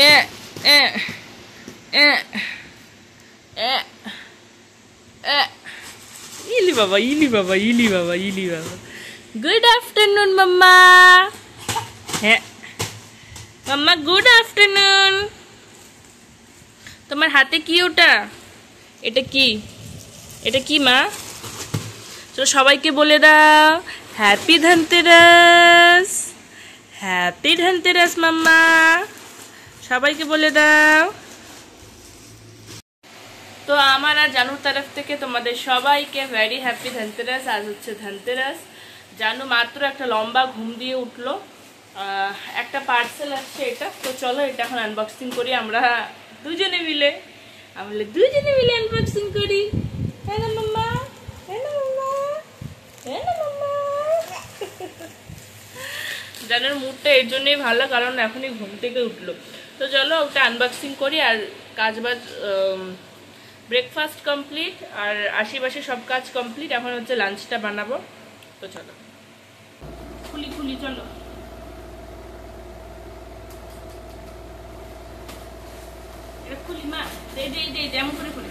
এ এ এ এ এ ইলি বাবা ইলি বাবা ইলি বাবা ইলি বাবা। গুড আফটারনুন মাম্মা। হ্যাঁ মাম্মা গুড আফটারনুন। তোমার হাতে কি ওটা? এটা কি? এটা কি মা? চলো সবাইকে বলে দাও হ্যাপি ধনতেরাস। হ্যাপি ধনতেরাস মাম্মা, সবাইকে বলে দাও। তো আমার আর জানুর তরফ থেকে তোমাদের সবাইকে ভেরি হ্যাপি ধনতেরাস। আজ হচ্ছে ধনতেরাস। জানু মাত্র একটা লম্বা ঘুম দিয়ে উঠলো। একটা পার্সেল আসছে এটা, তো চলো এটা এখন আনবক্সিং করি আমরা দুজনে মিলে। আমরা দুজনে মিলে আনবক্সিং করি। হ্যাঁ না মাম্মা, হ্যাঁ না মাম্মা, হ্যাঁ না মাম্মা। জানুর মুডটা এর জন্যই ভালো, কারণ এখনই ঘুম থেকে উঠলো। তো চলো ওটা আনবক্সিং করি। আর কাজবাজ ব্রেকফাস্ট কমপ্লিট, আর আশেপাশে সব কাজ কমপ্লিট। এখন হচ্ছে লাঞ্চটা বানাবো। তো চলো খুলি খুলি, চলো। এটা খুলি মা, যেমন করে খুলি,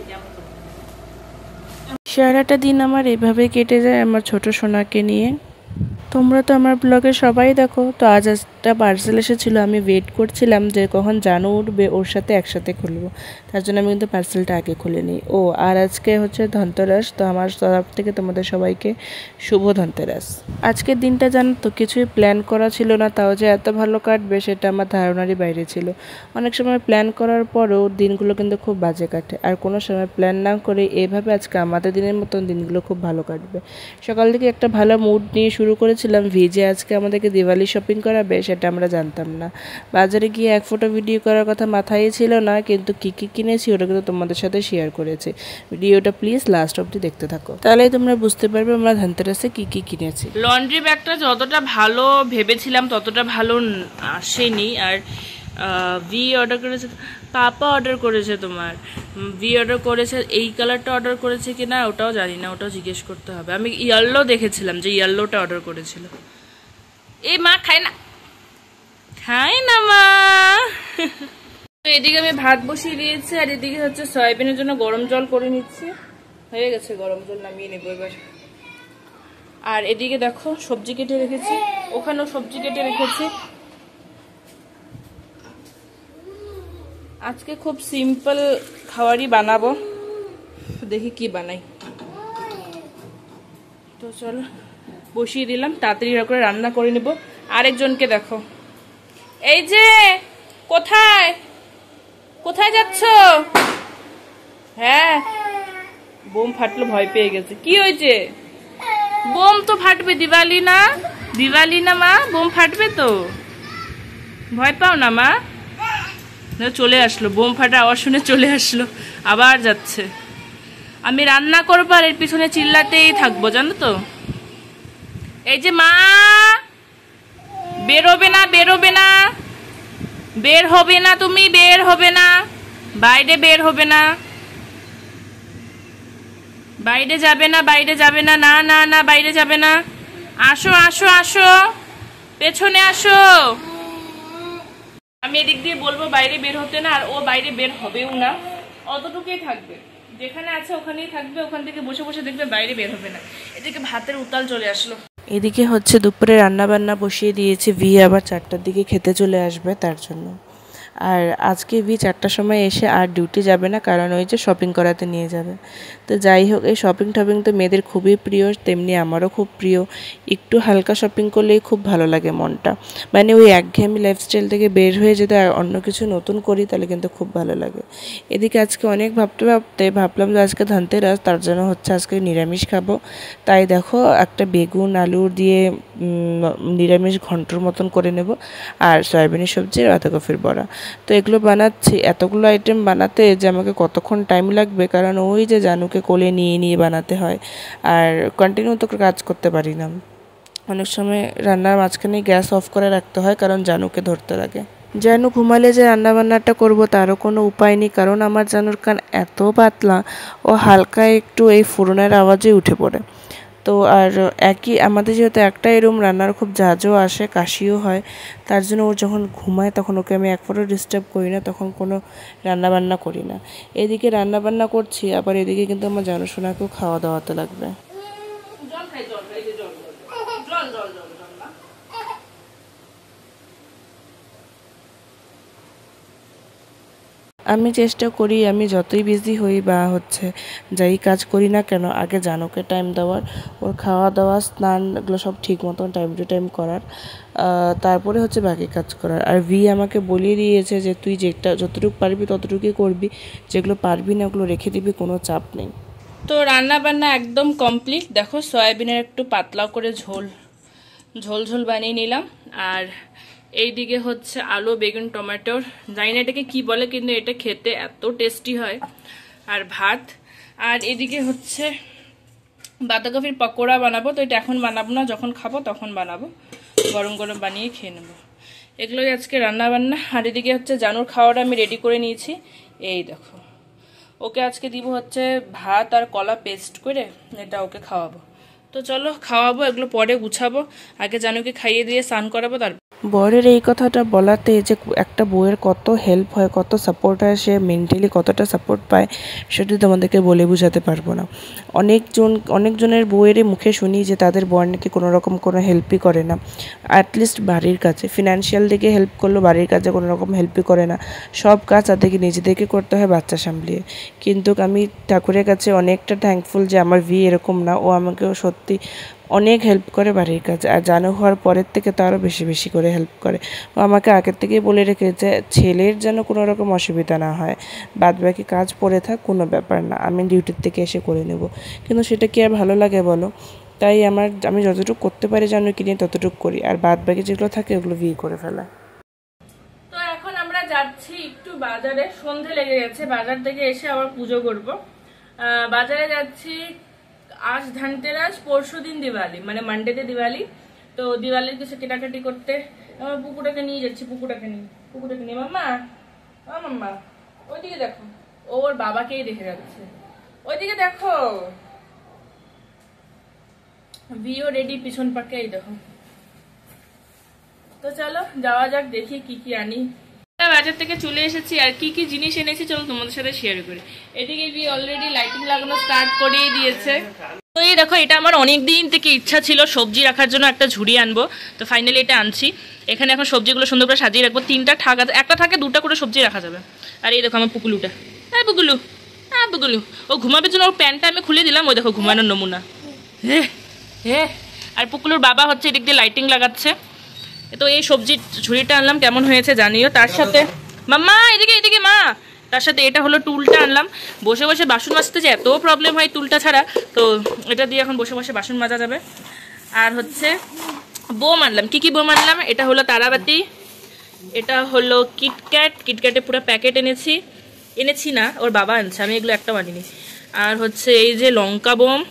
যেমন করে। সারাটা দিন আমার এভাবে কেটে যায় আমার ছোট সোনাকে নিয়ে। তোমরা তো আমার ব্লগে সবাই দেখো। তো আজ একটা পার্সেল এসেছিলো, আমি ওয়েট করছিলাম যে কখন জানু উঠবে, ওর সাথে একসাথে খুলবো। তার জন্য আমি কিন্তু পার্সেলটা আগে খুলে নিই। ও আর আজকে হচ্ছে ধনতেরাস, তো আমার তরফ থেকে তোমাদের সবাইকে শুভ ধনতেরাস। আজকের দিনটা জানো তো কিছুই প্ল্যান করা ছিল না, তাও যে এত ভালো কাটবে সেটা আমার ধারণারই বাইরে ছিল। অনেক সময় প্ল্যান করার পরেও দিনগুলো কিন্তু খুব বাজে কাটে, আর কোনো সময় প্ল্যান না করে এভাবে আজকে আমাদের দিনের মতন দিনগুলো খুব ভালো কাটবে। সকাল থেকে একটা ভালো মুড নিয়ে শুরু করেছিলাম। ভিজে আজকে আমাদেরকে দিওয়ালি শপিং করাবে, সেটা আমরা জানতাম না। বাজারে গিয়ে এক ফটো ভিডিও করার কথা মাথায় ছিল না, কিন্তু কী কী কিনেছি ওটা কিন্তু তোমাদের সাথে শেয়ার করেছি। ভিডিওটা প্লিজ লাস্ট অবধি দেখতে থাকো, তাহলেই তোমরা বুঝতে পারবে আমরা ধনতেরাসে কী কী কিনেছি। লন্ড্রি ব্যাগটা যতটা ভালো ভেবেছিলাম ততটা ভালো আসেনি। আর ভি অর্ডার করেছে, পাপা অর্ডার করেছে, তোমার ভি অর্ডার করেছে। এই কালারটা অর্ডার করেছে কিনা ওটাও জানি না, ওটাও জিজ্ঞেস করতে হবে। আমি ইয়েলো দেখেছিলাম যে ইয়েলোটা অর্ডার করেছিল। এই মা খায় না, খায় না মা। তো এদিকে আমি ভাত বসিয়ে দিয়েছি, আর এদিকে হচ্ছে সয়াবিনের জন্য গরম জল করে নিচ্ছি। হয়ে গেছে, গরম জল নামিয়ে নেবো এবার। আর এদিকে দেখো সবজি কেটে রেখেছি, ওখানেও সবজি কেটে রেখেছি। আজকে খুব সিম্পল খাবারই বানাবো, দেখি কি বানাই। তো চলো বসিয়ে দিলাম, তাড়াতাড়ি করে রান্না করে নেব। আরেকজনকে দেখো, এই যে কোথায় কোথায় যাচ্ছ? হ্যাঁ বোম ফাটলো, ভয় পেয়ে গেছে। কি হয়েছে? বোম তো ফাটবে, দিওয়ালি না, দিওয়ালি না মা, বোম ফাটবে তো, ভয় পাও না মা। চলে আসলো, বোম ফাটা আওয়াজ শুনে চলে আসলো, আবার যাচ্ছে। আমি রান্না করবো আর এর পিছনে চিল্লাতেই থাকবো, জানো তো। এই যে মা, বেরোবে না, বেরোবে না, বের হবে না, তুমি বের হবে না, বাইরে বের হবে না, বাইরে যাবে না, বাইরে যাবে না, না না না, বাইরে যাবে না। আসো আসো আসো, পেছনে আসো। আমি এদিক দিয়ে বলবো বাইরে বের হতে না, আর ও বাইরে বের হবেও না, অতটুকুই থাকবে, যেখানে আছে ওখানেই থাকবে। ওখান থেকে বসে বসে দেখবে, বাইরে বের হবে না। এদিকে ভাতের উতাল চলে আসলো। এদিকে হচ্ছে দুপুরে রান্না বান্না বসিয়ে দিয়েছি। ভি আবার 4টার দিকে খেতে চলে আসবে, তার জন্য। আর আজকে ভি 4টার সময় এসে আর ডিউটি যাবে না, কারণ ওই যে শপিং করাতে নিয়ে যাবে। তো যাই হোক, এই শপিং টপিং তো মেয়েদের খুবই প্রিয়, তেমনি আমারও খুব প্রিয়। একটু হালকা শপিং করলেই খুব ভালো লাগে মনটা, মানে ওই একঘেয়েমি লাইফস্টাইল থেকে বের হয়ে যদি অন্য কিছু নতুন করি তাহলে কিন্তু খুব ভালো লাগে। এদিকে আজকে অনেক ভাবতে ভাবতে ভাবলাম যে আজকে ধনতেরাস, তার জন্য হচ্ছে আজকে নিরামিষ খাবো। তাই দেখো একটা বেগুন আলু দিয়ে নিরামিষ ঘন্টর মতন করে নেব, আর সয়াবিনের সবজি আর বাঁধাকপির বড়া। তো এগুলো বানাচ্ছি, এতগুলো আইটেম বানাতে যে আমাকে কতক্ষণ টাইম লাগবে, কারণ ওই যে জানুকে কোলে নিয়ে নিয়ে বানাতে হয়, আর কন্টিনিউ তো কাজ করতে পারি না। অনেক সময় রান্নার মাঝখানে গ্যাস অফ করে রাখতে হয়, কারণ জানুকে ধরতে লাগে। জানু ঘুমালে যে রান্নাবান্নাটা করবো তারও কোনো উপায় নেই, কারণ আমার জানুর কান এত পাতলা, ও হালকা একটু এই ফোড়নের আওয়াজে উঠে পড়ে। তো আর একই আমাদের যেহেতু একটাই রুম, রান্নার খুব ঝাঁঝও আসে, কাশিও হয়, তার জন্য ও যখন ঘুমায় তখন ওকে আমি এক ফোঁটা ডিস্টার্ব করি না, তখন কোনো রান্নাবান্না করি না। এদিকে রান্নাবান্না করছি, আবার এদিকে কিন্তু আমার জানাশোনাকেও খাওয়া দাওয়াতে লাগবে। আমি চেষ্টা করি, আমি যতই বিজি হই বা যাই কাজ করি না কেন, আগে জানুকে টাইম দেওয়ার, ওর খাওয়া দাওয়া স্নান এগুলো সব ঠিক মতন টাইম টু টাইম করার, তারপরে বাকি কাজ করার। আর আমাকে বলিয়ে দিয়েছে যে তুই যতটুকু পারবি ততটুকুই করবি, যেগুলো পারবি না ওগুলো রেখে দিবি, কোনো চাপ নেই। তো রান্না বান্না একদম কমপ্লিট। দেখো সয়াবিনের একটু পাতলা করে ঝোল ঝোল বানিয়ে নিলাম। আর এইদিকে আলু বেগুন টমেটোর, জানি না এটাকে কি বলে, কিন্তু এটা খেতে এত টেস্টি হয়। আর ভাত। আর এদিকে বাঁধাকপির পকোড়া বানাবো। তো এটা এখন বানাবো না, যখন খাবো তখন বানাবো, গরম গরম বানিয়ে খেয়ে নেবো। এগুলোই আজকে রান্না বান্না। আর এদিকে জানুর খাওয়াটা আমি রেডি করে নিয়েছি। এই দেখো, ওকে আজকে দিব ভাত আর কলা পেস্ট করে, এটা ওকে খাওয়াবো। তো চলো খাওয়াবো, এগুলো পরে গুছাবো। আগে জানুকে খাইয়ে দিয়ে স্নান করাবো। তারপর বরের এই কথাটা বলাতে যে একটা বউয়ের কত হেল্প হয়, কত সাপোর্ট হয়, সে মেন্টালি কতটা সাপোর্ট পায়, সেটা তোমাদেরকে বলে বোঝাতে পারবো না। অনেকজনের বউয়েরই মুখে শুনি যে তাদের বর নাকি কোনো রকম কোনো হেল্পই করে না, অ্যাটলিস্ট বাড়ির কাছে ফিনান্সিয়াল দিকে হেল্প করলো, বাড়ির কাছে কোনো রকম হেল্পই করে না, সব কাজ তাদেরকে নিজেদেরকে করতে হয় বাচ্চা সামলিয়ে। কিন্তু আমি ঠাকুরের কাছে অনেকটা থ্যাঙ্কফুল যে আমার এরকম না, ও আমাকেও সত্যি অনেক হেল্প করে বাড়ির কাছে। আর জানু হওয়ার পরের থেকে তো আরও বেশি বেশি করে হেল্প করে। ও আমাকে আগের থেকেই বলে রেখেছে ছেলের যেন কোনো রকম অসুবিধা না হয়, বাদ বাকি কাজ পড়ে থাক, কোনো ব্যাপার না, আমি ডিউটির থেকে এসে করে নেব। কিন্তু সেটা কি আর ভালো লাগে বলো? তাই আমি যতটুকু করতে পারি জানো কি নিয়ে ততটুকু করি, আর বাদ বাকি যেগুলো থাকে ওগুলো করে ফেলা। তো এখন আমরা যাচ্ছি একটু বাজারে, সন্ধে লেগে গেছে, বাজার থেকে এসে আবার পুজো করব। বাজারে যাচ্ছি, আজ ধনতেরাস, পরশু দিন দিওয়ালি, মানে মানডেতে দিওয়ালি। তো দিওয়ালির কিছু কেনাকাটি করতে আমার পুকুরটাকে নিয়ে যাচ্ছি। পুকুরটাকে নিয়ে মাম্মা, মাম্মা ওইদিকে দেখো, ওর বাবাকেই দেখে যাচ্ছে, ওইদিকে দেখো। ভিও রেডি পিছন পাকে, এই দেখো। তো চলো যাওয়া যাক, দেখি কি কি আনি। বাজার থেকে চলে এসেছি, আর কি কি জিনিস এনেছি চলো তোমাদের সাথে শেয়ার করি। এদিকে ভি অলরেডি লাইটিং লাগানো স্টার্ট করেই দিয়েছে। তো এই দেখো, এটা আমার অনেক দিন থেকে ইচ্ছা ছিল সবজি রাখার জন্য একটা ঝুড়ি আনবো। তো ফাইনালি এটা আনছি। এখানে এখন সবজিগুলো সুন্দর করে সাজিয়ে রাখবো। 3টা থাক আছে, একটা থাকে 2টা করে সবজি রাখা যাবে। আর এই দেখো আমার পুকুলুটা, হ্যাঁ পুকুলু, হ্যাঁ পুকুলু, ও ঘুমাবে জন্য ওর প্যান্টটা আমি খুলে দিলাম। ওই দেখো ঘুমানোর নমুনা। হ্যাঁ, আর পুকুলুর বাবা এদিক দিয়ে লাইটিং লাগাচ্ছে। তো এই সবজির ঝুড়িটা আনলাম, কেমন হয়েছে জানিও। তার সাথে মাম্মা এদিকে মা, তার সাথে এটা হলো টুলটা আনলাম। বসে বসে বাসন মাজতে যে এত প্রবলেম হয় টুলটা ছাড়া, তো এটা দিয়ে এখন বসে বসে বাসন মাজা যাবে। আর বোম আনলাম। কি বোম আনলাম? এটা হলো তারাবাতি, এটা হলো কিটক্যাটে পুরো প্যাকেট এনেছি না, ওর বাবা আনছে, আমি এগুলো একটাও আনিনি। আর এই যে লঙ্কা বোম,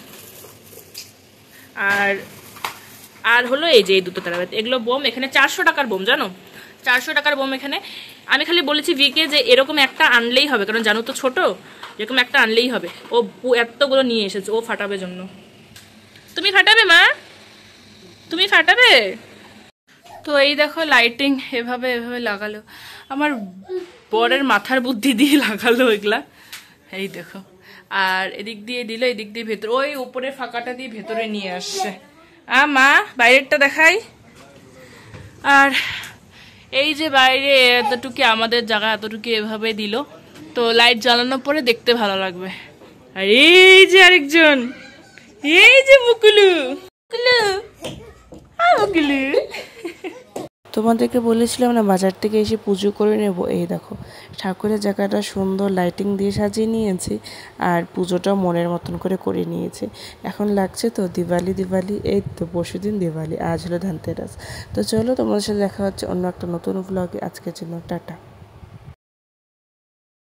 আর হলো এই যে এই 2টো তারাবাতি, এগুলো বোম। এখানে 400 টাকার বোম, জানো, 400 টাকার বোম এখানে। আমি খালি বলেছি ভিকে যে এরকম একটা আনলেই হবে, কারণ জানো তো ছোট, এরকম একটা আনলেই হবে। ও এতগুলো নিয়ে এসেছে, ও ফাটাবে জন্য। তুমি ফাটাবে মা, তুমি ফাটাবে? তো এই দেখো লাইটিং এভাবে লাগালো, আমার বরের মাথার বুদ্ধি দিয়ে লাগালো এগুলা। এই দেখো, আর এদিক দিয়ে দিল, এদিক দিয়ে ভেতরে, ওই উপরে ফাঁকাটা দিয়ে ভেতরে নিয়ে আসছে। মা বাইরেরটা দেখাই। আর এই যে বাইরে এতটুকু আমাদের জায়গা, এতটুকু এভাবে দিল, তো লাইট জ্বালানোর পরে দেখতে ভালো লাগবে। আর এই যে আরেকজন, এই যে মুকুলু, তোমাদেরকে বলেছিলাম না বাজার থেকে এসে পুজো করে নেব। এই দেখো ঠাকুরের জায়গাটা সুন্দর লাইটিং দিয়ে সাজিয়ে নিয়েছি, আর পুজোটাও মনের মতন করে নিয়েছি। এখন লাগছে তো দিওয়ালি। এই তো পরশুদিন দিওয়ালি, আজ হলো ধনতেরাস। তো চলো তোমাদের সাথে দেখা হচ্ছে অন্য একটা নতুন ব্লগে। আজকের জন্য টাটা।